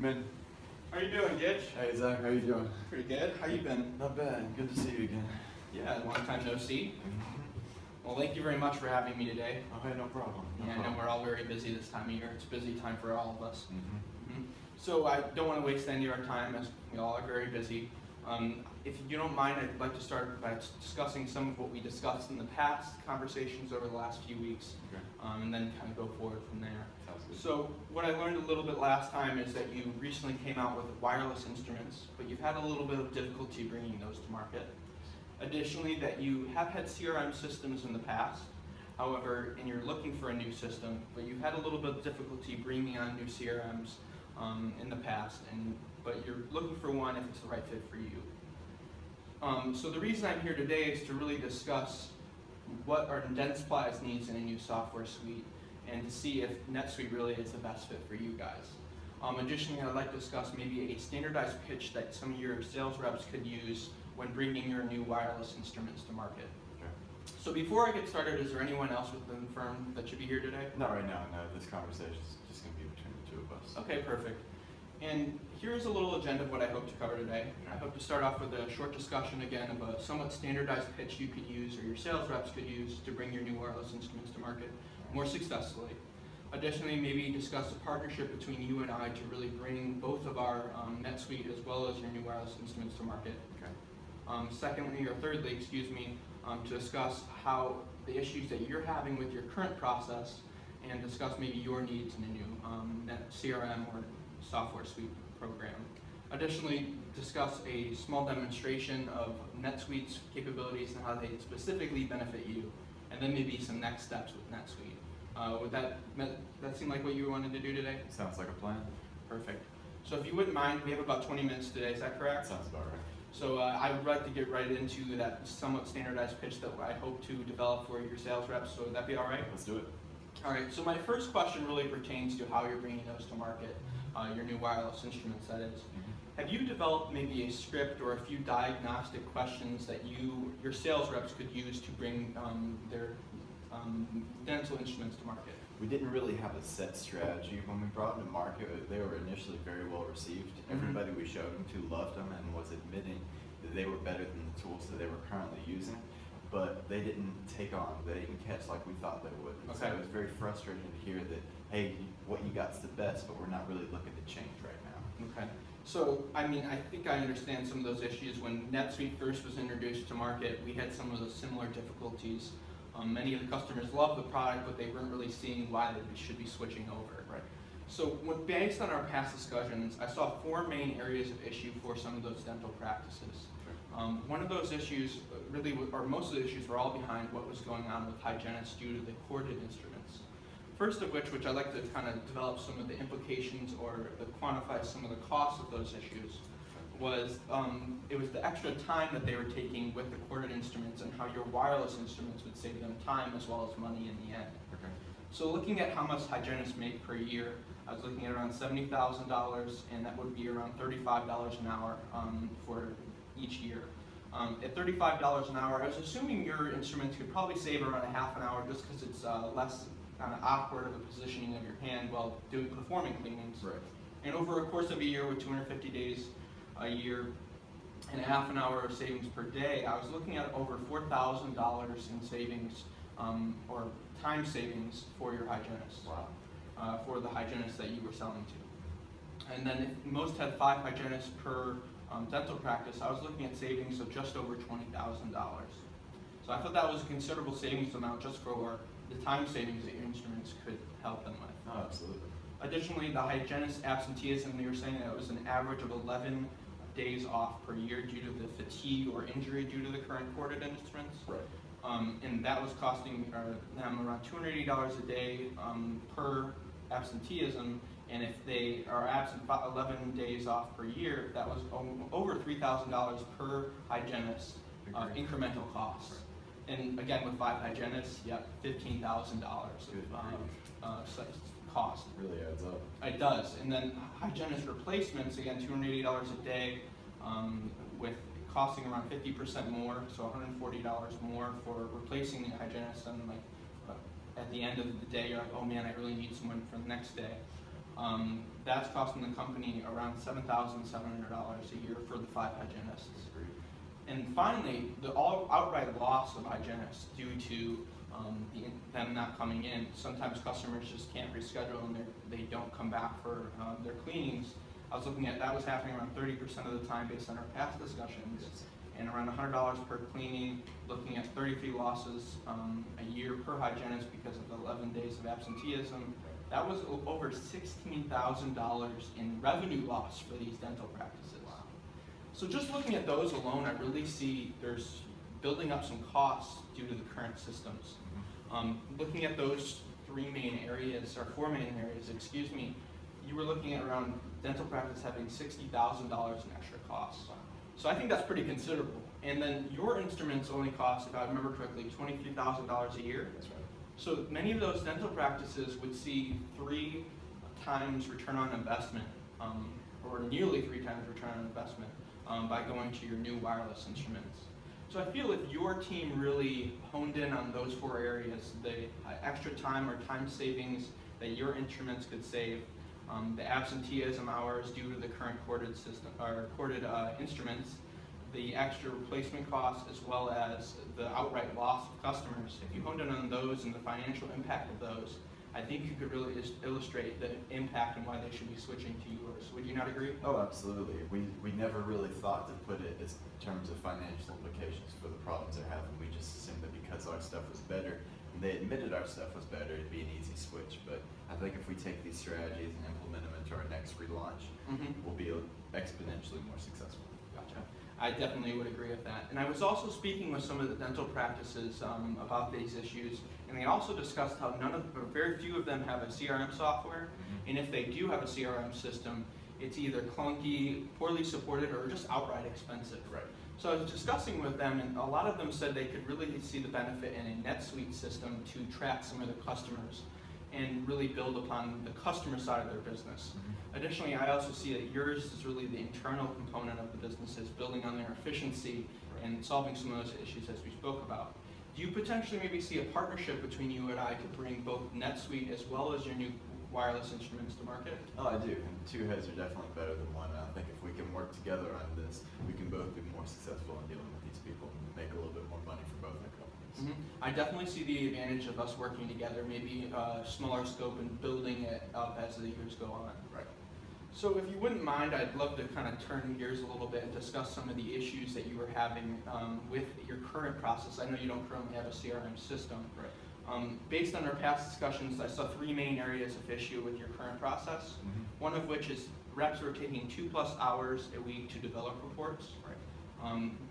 Come in. How you doing, Gitch? Hey Zach, how you doing? Pretty good. How you been? Not bad. Good to see you again. Yeah, long time no see. Well, thank you very much for having me today. Oh, hey, no problem. I know we're all very busy this time of year. It's a busy time for all of us. Mm-hmm. So I don't want to waste any of our time as we all are very busy. If you don't mind, I'd like to start by discussing some of what we discussed in the past conversations over the last few weeks, Okay. and then kind of go forward from there. Sounds good. So what I learned a little bit last time is that you recently came out with wireless instruments, but you've had a little bit of difficulty bringing those to market. Additionally, that you have had CRM systems in the past, however, and you're looking for a new system, but you've had a little bit of difficulty bringing on new CRMs in the past, but you're looking for one if it's the right fit for you. So the reason I'm here today is to really discuss what our Dentsply's needs in a new software suite and to see if NetSuite really is the best fit for you guys. Additionally, I'd like to discuss maybe a standardized pitch that some of your sales reps could use when bringing your new wireless instruments to market. Okay. So before I get started, is there anyone else within the firm that should be here today? Not right now, no. This conversation is just going to be between the two of us. Okay, perfect. And here's a little agenda of what I hope to cover today. I hope to start off with a short discussion again of a somewhat standardized pitch you could use or your sales reps could use to bring your new wireless instruments to market more successfully. Additionally, maybe discuss a partnership between you and I to really bring both of our NetSuite as well as your new wireless instruments to market. Okay. Thirdly, to discuss how the issues that you're having with your current process and discuss maybe your needs in a new CRM or software suite program. Additionally, discuss a small demonstration of NetSuite's capabilities and how they specifically benefit you, and then maybe some next steps with NetSuite. Would that seem like what you wanted to do today? Sounds like a plan. Perfect. So if you wouldn't mind, we have about 20 minutes today, is that correct? Sounds about right. So I would like to get right into that somewhat standardized pitch that I hope to develop for your sales reps, so would that be all right? Let's do it. All right, so my first question really pertains to how you're bringing those to market, your new wireless instruments, that is. Have you developed maybe a script or a few diagnostic questions that your sales reps could use to bring their dental instruments to market? We didn't really have a set strategy. When we brought them to market, they were initially very well received. Everybody we showed them to loved them and was admitting that they were better than the tools that they were currently using, but they didn't catch like we thought they would. And okay. So it was very frustrating to hear that, hey, what you got's the best, but we're not really looking to change right now. Okay. So, I mean, I think I understand some of those issues. When NetSuite first was introduced to market, we had some of those similar difficulties. Many of the customers loved the product, but they weren't really seeing why they should be switching over. Right. So, based on our past discussions, I saw 4 main areas of issue for some of those dental practices. Sure. One of those issues, really, or most of the issues, were all behind what was going on with hygienists due to the corded instruments. First of which I'd like to kind of develop some of the implications or quantify some of the costs of those issues, was it was the extra time that they were taking with the corded instruments and how your wireless instruments would save them time as well as money in the end. Okay. So looking at how much hygienists make per year, I was looking at around $70,000, and that would be around $35 an hour for each year. At $35 an hour, I was assuming your instruments could probably save around a half an hour just because it's less kind of awkward of a positioning of your hand while performing cleanings. Right. And over a course of a year with 250 days a year and a half an hour of savings per day, I was looking at over $4,000 in savings or time savings for your hygienist. Wow. For the hygienist that you were selling to. And then if most had 5 hygienists per dental practice, I was looking at savings of just over $20,000. So I thought that was a considerable savings amount just for the time savings that your instruments could help them with. Oh, absolutely. Additionally, the hygienist absenteeism, they were saying that it was an average of 11 days off per year due to the fatigue or injury due to the current corded instruments. Right. And that was costing them around $280 a day per absenteeism, and if they are absent 11 days off per year, that was over $3,000 per hygienist incremental costs. And again, with 5 hygienists, yep, $15,000 of cost. Really adds up. It does. And then hygienist replacements, again, $280 a day, with costing around 50% more, so $140 more for replacing the hygienist. And like at the end of the day, you're like, oh man, I really need someone for the next day. That's costing the company around $7,700 a year for the 5 hygienists. And finally, the outright loss of hygienists due to them not coming in. Sometimes customers just can't reschedule and they don't come back for their cleanings. I was looking at that was happening around 30% of the time based on our past discussions, and around $100 per cleaning, looking at 33 losses a year per hygienist because of the 11 days of absenteeism. That was over $16,000 in revenue loss for these dental practices. Wow. So just looking at those alone, I really see there's building up some costs due to the current systems. Looking at those 4 main areas, excuse me, you were looking at around dental practice having $60,000 in extra costs. So I think that's pretty considerable. And then your instruments only cost, if I remember correctly, $23,000 a year. That's right. So many of those dental practices would see 3 times return on investment, or nearly 3 times return on investment by going to your new wireless instruments. So I feel if your team really honed in on those 4 areas, the extra time or time savings that your instruments could save, the absenteeism hours due to the current corded system or corded instruments, the extra replacement costs, as well as the outright loss of customers. If you honed in on those and the financial impact of those, I think you could really illustrate the impact and why they should be switching to yours. Would you not agree? Oh, absolutely. We never really thought to put it as terms of financial implications for the problems they're having. We just assumed that because our stuff was better, and they admitted our stuff was better, it'd be an easy switch. But I think if we take these strategies and implement them into our next relaunch, we'll be exponentially more successful. Gotcha. I definitely would agree with that. And I was also speaking with some of the dental practices about these issues, and they also discussed how very few of them have a CRM software, and if they do have a CRM system, it's either clunky, poorly supported, or just outright expensive. Right. So I was discussing with them, and a lot of them said they could really see the benefit in a NetSuite system to track some of their customers and really build upon the customer side of their business. Additionally, I also see that yours is really the internal component of the businesses, building on their efficiency and solving some of those issues as we spoke about. Do you potentially maybe see a partnership between you and I to bring both NetSuite as well as your new wireless instruments to market? Oh, I do. And 2 heads are definitely better than 1. I think if we can work together on this, we can both be more successful in dealing with these people and make a little bit more money for both our companies. I definitely see the advantage of us working together, maybe a smaller scope and building it up as the years go on. Right. So if you wouldn't mind, I'd love to kind of turn gears a little bit and discuss some of the issues that you were having with your current process. I know you don't currently have a CRM system. Right. Based on our past discussions, I saw 3 main areas of issue with your current process. One of which is reps were taking 2+ hours a week to develop reports. Right.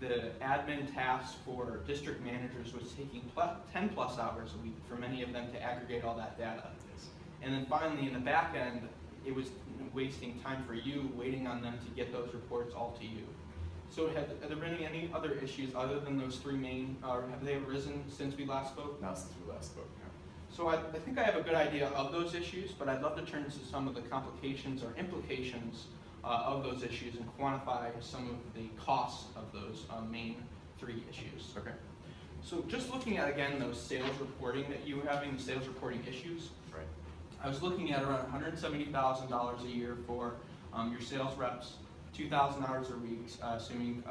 The admin tasks for district managers was taking 10+ hours a week for many of them to aggregate all that data. Yes. And then finally, in the back end, it was wasting time for you, waiting on them to get those reports all to you. So have there been any other issues other than those 3 main, or have they arisen since we last spoke? Not since we last spoke, no. So I think I have a good idea of those issues, but I'd love to turn to some of the complications or implications of those issues and quantify some of the costs of those main 3 issues. Okay. So just looking at, again, those sales reporting that you were having, the sales reporting issues, Right. I was looking at around $170,000 a year for your sales reps, 2,000 hours a week, assuming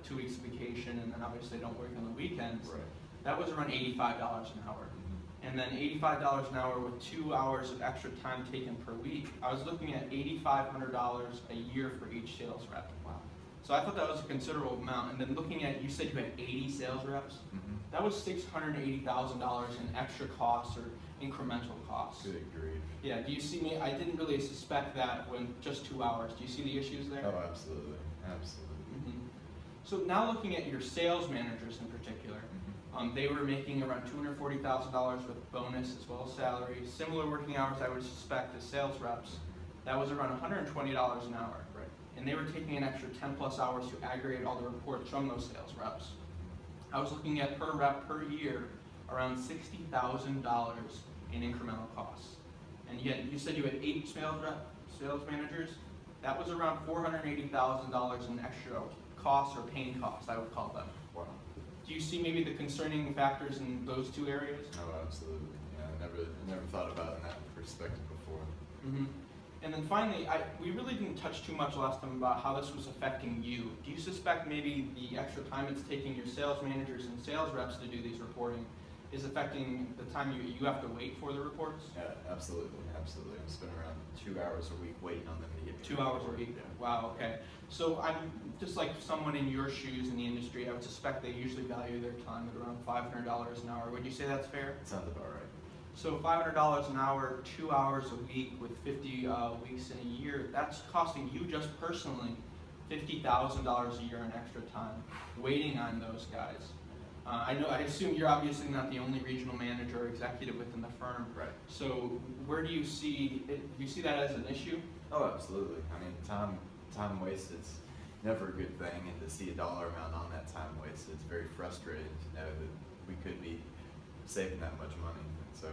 2 weeks of vacation, and then obviously don't work on the weekends. Right. That was around $85 an hour. And then $85 an hour with 2 hours of extra time taken per week. I was looking at $8,500 a year for each sales rep. Wow. So I thought that was a considerable amount. And then looking at, you said you had 80 sales reps. That was $680,000 in extra costs or incremental costs. Good grief. Yeah, do you see me? I didn't really suspect that when just 2 hours. Do you see the issues there? Oh, absolutely. Absolutely. So now looking at your sales managers in particular, they were making around $240,000 with bonus as well as salary. Similar working hours, I would suspect, as sales reps. That was around $120 an hour. Right. And they were taking an extra 10+ hours to aggregate all the reports from those sales reps. I was looking at per rep per year around $60,000 in incremental costs. And yet you said you had 8 sales managers. That was around $480,000 in extra costs or pain costs, I would call them. Wow. Do you see maybe the concerning factors in those 2 areas? Oh, absolutely. Yeah, I never thought about it in that perspective before. And then finally, we really didn't touch too much last time about how this was affecting you. Do you suspect maybe the extra time it's taking your sales managers and sales reps to do these reporting is affecting the time you have to wait for the reports? Yeah, absolutely. I'm spending around 2 hours a week waiting on them to get me 2 the hours a report. week? Yeah. Wow, okay. So I'm just like someone in your shoes in the industry, I would suspect they usually value their time at around $500 an hour. Would you say that's fair? It sounds about right. So $500 an hour, 2 hours a week with 50 weeks in a year, that's costing you just personally $50,000 a year in extra time waiting on those guys. I assume you're obviously not the only regional manager or executive within the firm. Right. So where do you see it? Do you see that as an issue? Oh, absolutely. I mean, time wasted is never a good thing, and to see a dollar amount on that time wasted is very frustrating to know that we could be saving that much money. So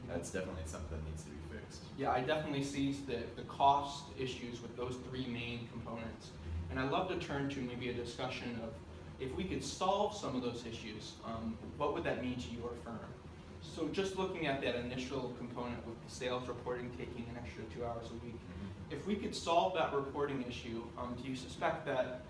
that's definitely something that needs to be fixed. Yeah, I definitely see the cost issues with those three main components. And I'd love to turn to maybe a discussion of if we could solve some of those issues, what would that mean to your firm? So just looking at that initial component with the sales reporting taking an extra 2 hours a week, if we could solve that reporting issue, do you suspect that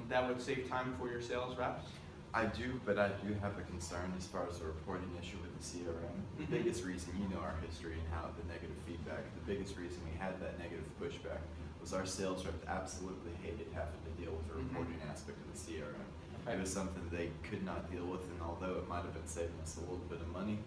that would save time for your sales reps? I do, but I do have a concern as far as the reporting issue with the CRM. The biggest reason, you know our history and how the negative feedback, the biggest reason we had that negative pushback was our sales reps absolutely hated having to deal with the reporting aspect of the CRM. Okay. It was something they could not deal with, and although it might have been saving us a little bit of money,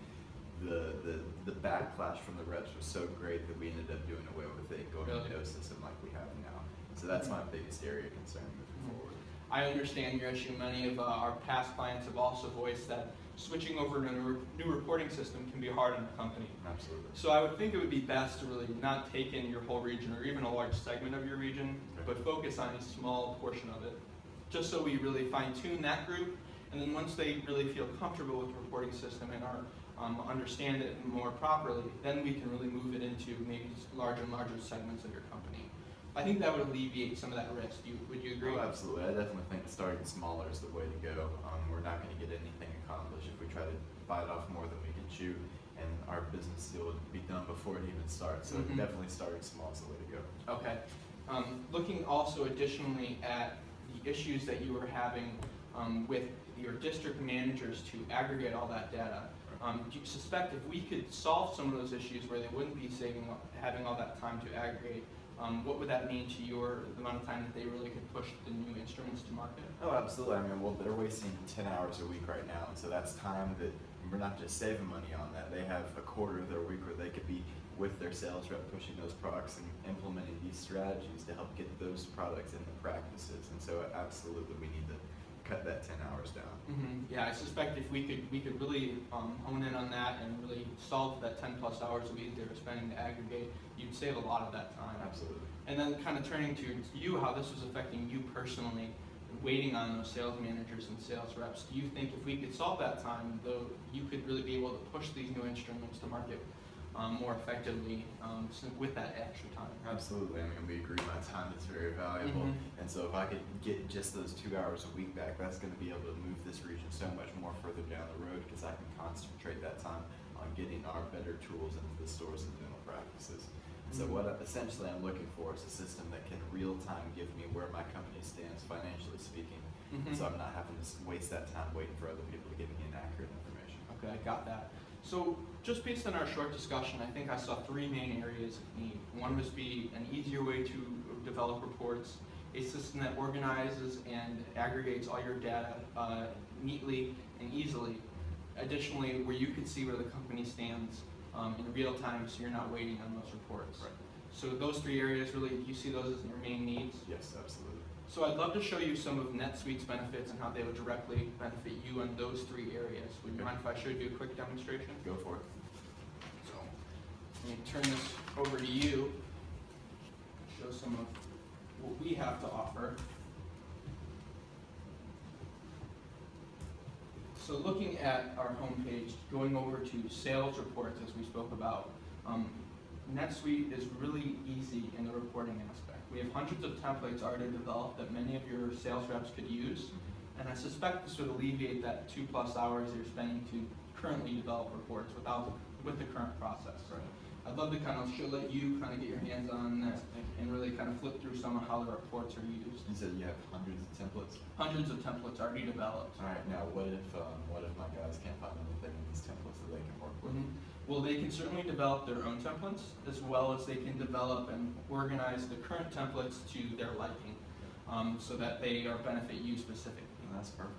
the backlash from the reps was so great that we ended up doing away with it, going to no system like we have now. So that's my biggest area of concern moving forward. I understand your issue. Many of our past clients have also voiced that switching over to a new reporting system can be hard on a company. Absolutely. So I would think it would be best to really not take in your whole region or even a large segment of your region, but focus on a small portion of it, just so we really fine-tune that group. And then once they really feel comfortable with the reporting system and understand it more properly, then we can really move it into maybe larger and larger segments of your company. I think that would alleviate some of that risk. Would you agree? Oh, absolutely. I definitely think starting smaller is the way to go. We're not going to get anything accomplished if we try to bite off more than we can chew, and our business deal would be done before it even starts. So definitely starting small is the way to go. Okay. Looking also additionally at the issues that you were having with your district managers to aggregate all that data, do you suspect if we could solve some of those issues where they wouldn't be having all that time to aggregate, what would that mean to the amount of time that they really could push the new instruments to market? Oh, absolutely. I mean, well, they're wasting 10 hours a week right now, and so that's time that we're not just saving money on that. They have a quarter of their week where they could be with their sales rep pushing those products and implementing these strategies to help get those products into practices. And so absolutely we need to cut that 10 hours down. Yeah, I suspect if we could really hone in on that and really solve that 10 plus hours a week they were spending to aggregate, you'd save a lot of that time. Absolutely. And then kind of turning to you, how this was affecting you personally, waiting on those sales managers and sales reps. Do you think if we could solve that time, though, you could really be able to push these new instruments to market more effectively with that extra time? Absolutely. I mean, we agree my time is very valuable. And so if I could get just those 2 hours a week back, that's going to be able to move this region so much more further down the road because I can concentrate that time on getting our better tools into the stores and dental practices. So what essentially I'm looking for is a system that can real time give me where my company stands financially speaking. So I'm not having to waste that time waiting for other people to give me inaccurate information. Okay, I got that. So just based on our short discussion, I think I saw three main areas of need. One was be an easier way to develop reports, a system that organizes and aggregates all your data neatly and easily. Additionally, where you could see where the company stands in real time so you're not waiting on those reports. Right. So those three areas, really, do you see those as your main needs? Yes, absolutely. So I'd love to show you some of NetSuite's benefits and how they would directly benefit you in those three areas. Would you mind if I showed you a quick demonstration? Go for it. So let me turn this over to you, show some of what we have to offer. So looking at our homepage, going over to sales reports as we spoke about, NetSuite is really easy in the reporting aspect. We have hundreds of templates already developed that many of your sales reps could use, and I suspect this would alleviate that 2+ hours you're spending to currently develop reports with the current process. Right. I'd love to kind of let you kind of get your hands on that and really kind of flip through some of how the reports are used. You said you have hundreds of templates? Hundreds of templates already developed. All right, now what if my guys can't find anything in these templates that they can work with? Well, they can certainly develop their own templates, as well as they can develop and organize the current templates to their liking, so that they are benefit you specifically. That's perfect.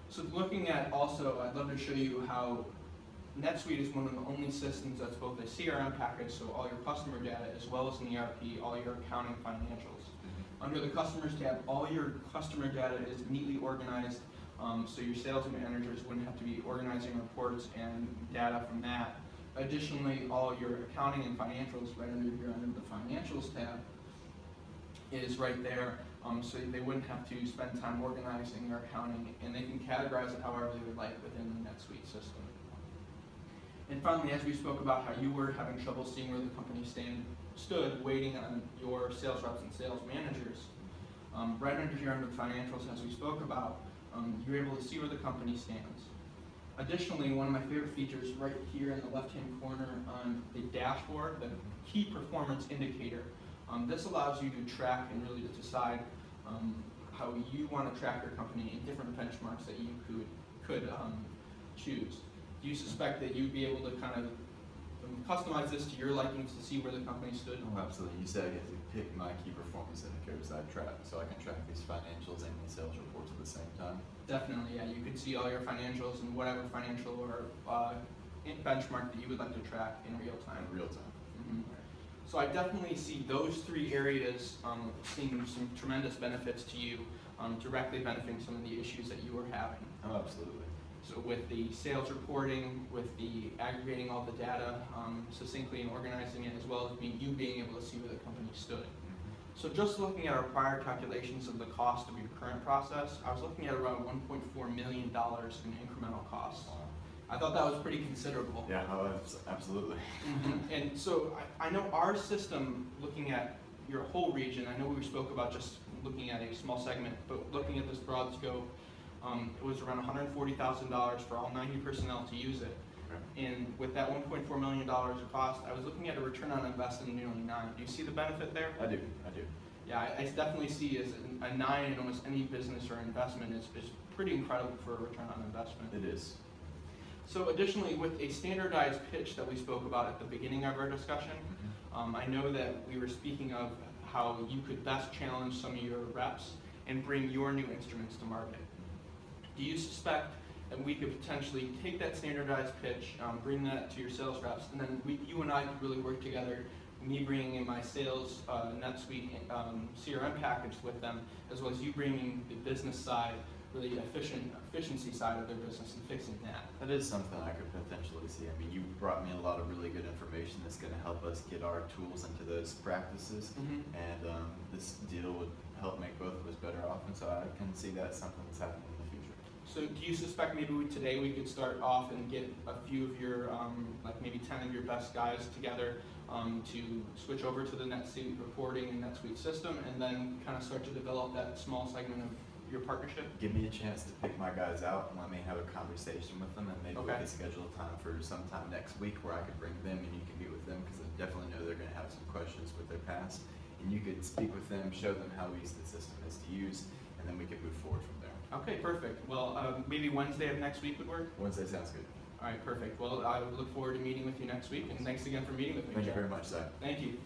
So looking at also, I'd love to show you how NetSuite is one of the only systems that's both a CRM package, so all your customer data, as well as an ERP, all your accounting financials. Under the customers tab, all your customer data is neatly organized, so your sales managers wouldn't have to be organizing reports and data from that. Additionally, all your accounting and financials right under here under the financials tab is right there, so they wouldn't have to spend time organizing their accounting, and they can categorize it however they would like within the NetSuite system. And finally, as we spoke about how you were having trouble seeing where the company stood, waiting on your sales reps and sales managers, right under here under the financials, as we spoke about, you're able to see where the company stands. Additionally, one of my favorite features right here in the left-hand corner on the dashboard, the key performance indicator, this allows you to track and really to decide how you want to track your company in different benchmarks that you could choose. Do you suspect that you'd be able to kind of customize this to your likings to see where the company stood? Oh, absolutely. You said I get to pick my key performance indicators that I track, so I can track these financials and the sales reports at the same time. Definitely, yeah. You could see all your financials and whatever financial or benchmark that you would like to track in real time. In real time. So I definitely see those three areas seeing some tremendous benefits to you, directly benefiting some of the issues that you were having. Oh, absolutely. So with the sales reporting, with the aggregating all the data succinctly and organizing it, as well as you being able to see where the company stood. So just looking at our prior calculations of the cost of your current process, I was looking at around $1.4 million in incremental costs. I thought that was pretty considerable. Yeah, oh, absolutely. And so I know our system, looking at your whole region, I know we spoke about just looking at a small segment, but looking at this broad scope, it was around $140,000 for all 90 personnel to use it. Okay. And with that $1.4 million of cost, I was looking at a return on investment of nearly 9. Do you see the benefit there? I do. Yeah, I definitely see as a 9 in almost any business or investment is pretty incredible for a return on investment. It is. So additionally, with a standardized pitch that we spoke about at the beginning of our discussion, I know that we were speaking of how you could best challenge some of your reps and bring your new instruments to market. Do you suspect that we could potentially take that standardized pitch, bring that to your sales reps, and then you and I could really work together, me bringing in my sales NetSuite CRM package with them, as well as you bringing the business side, really efficiency side of their business and fixing that? That is something I could potentially see. I mean, you brought me a lot of really good information that's going to help us get our tools into those practices, and this deal would help make both of us better off, and so I can see that's something that's happening in the future. So do you suspect maybe today we could start off and get a few of your, like maybe 10 of your best guys together to switch over to the NetSuite reporting and NetSuite system, and then kind of start to develop that small segment of your partnership? Give me a chance to pick my guys out and let me have a conversation with them, and maybe we could schedule a time for sometime next week where I could bring them and you can meet with them, because I definitely know they're going to have some questions with their past, and you could speak with them, show them how easy the system is to use, and then we could move forward from there. Okay, perfect. Well, maybe Wednesday of next week would work? Wednesday sounds good. All right, perfect. Well, I would look forward to meeting with you next week, and thanks again for meeting with me. Thank you very much, Zach. Thank you.